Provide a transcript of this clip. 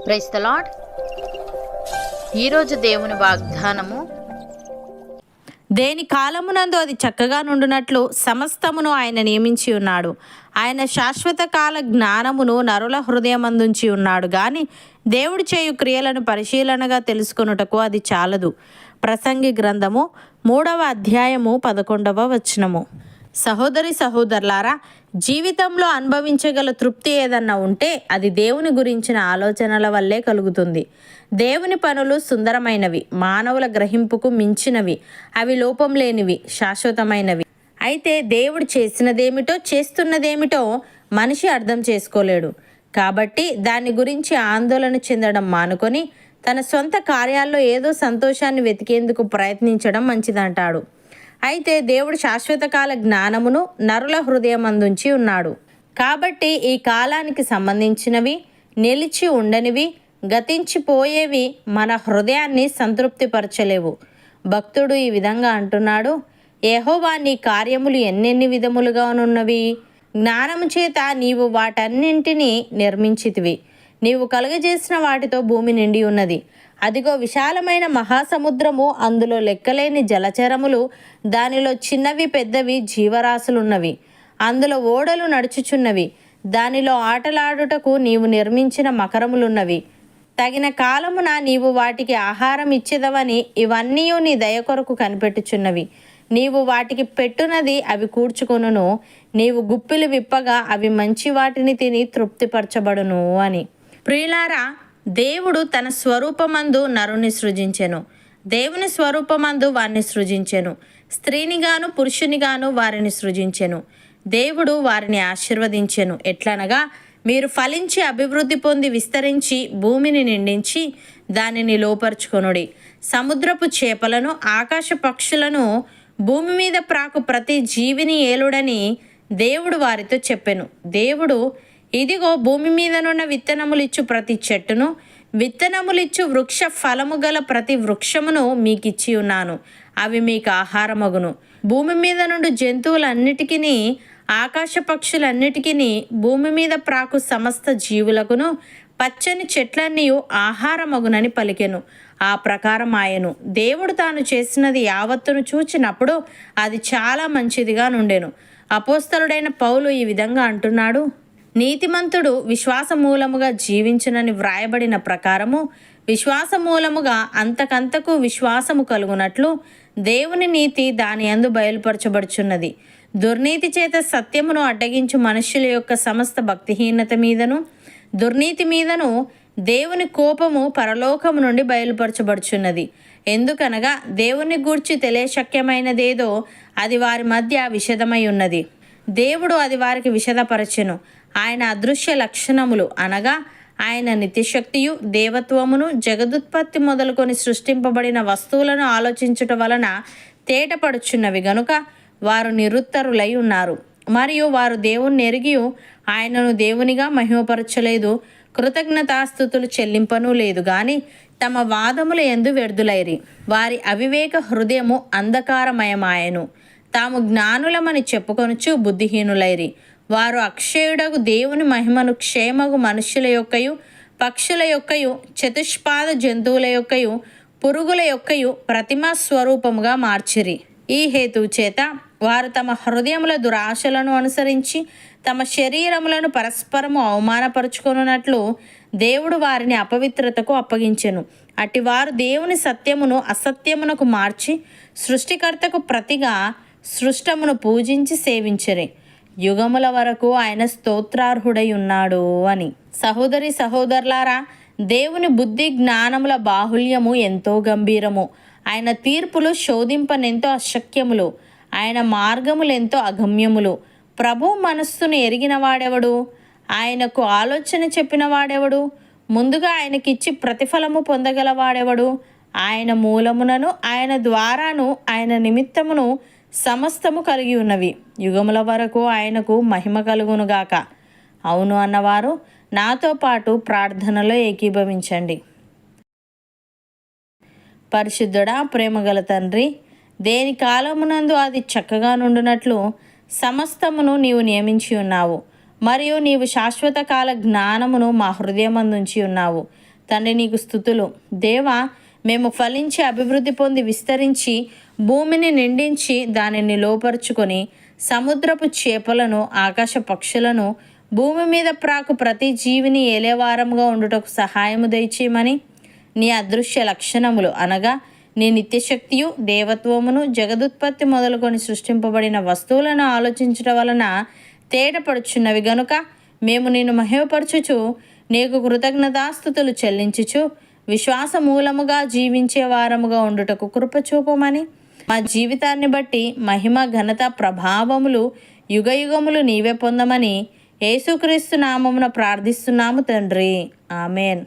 Praise the lord. ఈరోజు దేవుని వాగ్దానము, దేని కాలమునందు అది చక్కగా నుండునట్లు సమస్తమును ఆయన నియమించి ఉన్నాడు. ఆయన శాశ్వత కాల జ్ఞానమును నరుల హృదయమందుంచి ఉన్నాడు గాని దేవుడు చేయు క్రియలను పరిశీలనగా తెలుసుకొనుటకు అది చాలదు. ప్రసంగి గ్రంథము 3వ అధ్యాయము 11వ వచనము. సహోదరి సహోదరులారా, జీవితంలో అనుభవించగల తృప్తి ఏదన్నా ఉంటే అది దేవుని గురించిన ఆలోచనల వల్లే కలుగుతుంది. దేవుని పనులు సుందరమైనవి, మానవుల గ్రహింపుకు మించినవి, అవి లోపం లేనివి, శాశ్వతమైనవి. అయితే దేవుడు చేసినదేమిటో చేస్తున్నదేమిటో మనిషి అర్థం చేసుకోలేడు. కాబట్టి దాని గురించి ఆందోళన చెందడం మానుకొని తన సొంత కార్యాల్లో ఏదో సంతోషాన్ని వెతికేందుకు ప్రయత్నించడం మంచిదంటాడు. అయితే దేవుడు శాశ్వత కాల జ్ఞానమును నరుల హృదయమందుంచి ఉన్నాడు. కాబట్టి ఈ కాలానికి సంబంధించినవి, నిలిచి ఉండనివి, గతించిపోయేవి మన హృదయాన్ని సంతృప్తిపరచలేవు. భక్తుడు ఈ విధంగా అంటున్నాడు: యెహోవా, నీ కార్యములు ఎన్నెన్ని విధములుగానున్నవి! జ్ఞానము చేత నీవు వాటన్నింటినీ నిర్మించితివి. నీవు కలుగజేసిన వాటితో భూమి నిండి ఉన్నది. అదిగో, విశాలమైన మహాసముద్రము, అందులో లెక్కలేని జలచరములు, దానిలో చిన్నవి పెద్దవి జీవరాశులున్నవి. అందులో ఓడలు నడుచుచున్నవి, దానిలో ఆటలాడుటకు నీవు నిర్మించిన మకరములున్నవి. తగిన కాలమున నీవు వాటికి ఆహారం ఇచ్చేదవని ఇవన్నీ నీ దయ కొరకు కనిపెట్టుచున్నవి. నీవు వాటికి పెట్టునది అవి కూర్చుకొనును. నీవు గుప్పిలు విప్పగా అవి మంచి వాటిని తిని తృప్తిపరచబడును అని. ప్రియులారా, దేవుడు తన స్వరూపమందు నరుని సృజించెను. దేవుని స్వరూపమందు వారిని సృజించెను. స్త్రీనిగాను పురుషునిగాను వారిని సృజించెను. దేవుడు వారిని ఆశీర్వదించెను. ఎట్లనగా, మీరు ఫలించి అభివృద్ధి పొంది విస్తరించి భూమిని నిండించి దానిని లోపరుచుకొనుడి. సముద్రపు చేపలను, ఆకాశ పక్షులను, భూమి మీద ప్రాకు ప్రతి జీవిని ఏలుడని దేవుడు వారితో చెప్పెను. దేవుడు, ఇదిగో, భూమి మీదనున్న విత్తనములిచ్చు ప్రతి చెట్టును, విత్తనములిచ్చు వృక్ష ఫలము గల ప్రతి వృక్షమును మీకిచ్చి ఉన్నాను. అవి మీకు ఆహారమగును. భూమి మీద నుండి జంతువులన్నిటికీ, ఆకాశ పక్షులన్నిటికీ, భూమి మీద ప్రాకు సమస్త జీవులకును పచ్చని చెట్లన్నీ ఆహారమగునని పలికెను. ఆ ప్రకారం ఆయను. దేవుడు తాను చేసినది యావత్తును చూచినప్పుడు అది చాలా మంచిదిగా నుండెను. అపోస్తలుడైన పౌలు ఈ విధంగా అంటున్నాడు: నీతిమంతుడు విశ్వాస మూలముగా జీవించునని వ్రాయబడిన ప్రకారము విశ్వాస మూలముగా అంతకంతకు విశ్వాసము కలుగునట్లు దేవుని నీతి దాని యందు బయలుపరచబడుచున్నది. దుర్నీతి చేత సత్యమును అడ్డగించు మనుష్యుల యొక్క సమస్త భక్తిహీనత మీదను దుర్నీతి మీదను దేవుని కోపము పరలోకము నుండి బయలుపరచబడుచున్నది. ఎందుకనగా దేవుని గూర్చి తెలియశక్యమైనదేదో అది వారి మధ్య విషదమై ఉన్నది. దేవుడు అది వారికి విషదపరచెను. ఆయన అదృశ్య లక్షణములు అనగా ఆయన నిత్యశక్తియు దేవత్వమును జగదుత్పత్తి మొదలుకొని సృష్టింపబడిన వస్తువులను ఆలోచించుట వలన తేటపడుచున్నవి గనుక వారు నిరుత్తరులై ఉన్నారు. మరియు వారు దేవుణ్ణి ఎరిగి ఆయనను దేవునిగా మహిమపరచలేదు, కృతజ్ఞతాస్తుతులు చెల్లింపను లేదు గాని తమ వాదముల యందు వ్యర్థులైరి. వారి అవివేక హృదయము అంధకారమయమాయెను. తాము జ్ఞానులమని చెప్పుకొనుచు బుద్ధిహీనులైరి. వారు అక్షయుడగు దేవుని మహిమను క్షేమగు మనుష్యుల యొక్కయు, పక్షుల యొక్కయు, చతుష్పాద జంతువుల యొక్కయు, పురుగుల యొక్కయు ప్రతిమా స్వరూపముగా మార్చిరి. ఈ హేతువు చేత వారు తమ హృదయముల దురాశలను అనుసరించి తమ శరీరములను పరస్పరము అవమానపరుచుకొనున్నట్లు దేవుడు వారిని అపవిత్రతకు అప్పగించెను. అటివారు దేవుని సత్యమును అసత్యమునకు మార్చి సృష్టికర్తకు ప్రతిగా సృష్టమును పూజించి సేవించరి. యుగముల వరకు ఆయన స్తోత్రార్హుడై ఉన్నాడు అని. సహోదరి సహోదరులారా, దేవుని బుద్ధి జ్ఞానముల బాహుల్యము ఎంతో గంభీరము. ఆయన తీర్పులు శోధింపనెంతో అశక్యములు. ఆయన మార్గములెంతో అగమ్యములు. ప్రభు మనస్సును ఎరిగిన వాడెవడు? ఆయనకు ఆలోచన చెప్పిన వాడెవడు? ముందుగా ఆయనకిచ్చి ప్రతిఫలము పొందగలవాడెవడు? ఆయన మూలమునను ఆయన ద్వారాను ఆయన నిమిత్తమును సమస్తము కలిగి ఉన్నవి. యుగముల వరకు ఆయనకు మహిమ కలుగునుగాక. అవును అన్నవారు నాతో పాటు ప్రార్థనలో ఏకీభవించండి. పరిశుద్ధుడా, ప్రేమగల తండ్రి, దేని కాలమునందు అది చక్కగా నుండునట్లు సమస్తమును నీవు నియమించి ఉన్నావు. మరియు నీవు శాశ్వత కాల జ్ఞానమును మా హృదయమందుంచి ఉన్నావు. తండ్రి నీకు స్తుతులు. దేవా, మేము ఫలించి అభివృద్ధి పొంది విస్తరించి భూమిని నిండించి దానిని లోపరుచుకొని సముద్రపు చేపలను ఆకాశ పక్షులను భూమి మీద ప్రాకు ప్రతి జీవిని ఏలేవారముగా ఉండుటకు సహాయము దయచేయమని నీ అదృశ్య లక్షణములు అనగా నీ నిత్యశక్తియు దేవత్వమును జగదుత్పత్తి మొదలుకొని సృష్టింపబడిన వస్తువులను ఆలోచించడం వలన తేటపడుచున్నవి గనుక మేము నిన్ను మహిమపరచుచు నీకు కృతజ్ఞతాస్తుతులు చెల్లించుచు విశ్వాస మూలముగా జీవించే వారముగా ఉండుటకు కృపచూపమని మా జీవితాన్ని బట్టి మహిమ ఘనత ప్రభావములు యుగయుగములు నీవే పొందమని యేసుక్రీస్తు నామమున ప్రార్థిస్తున్నాము తండ్రి. ఆమెన్.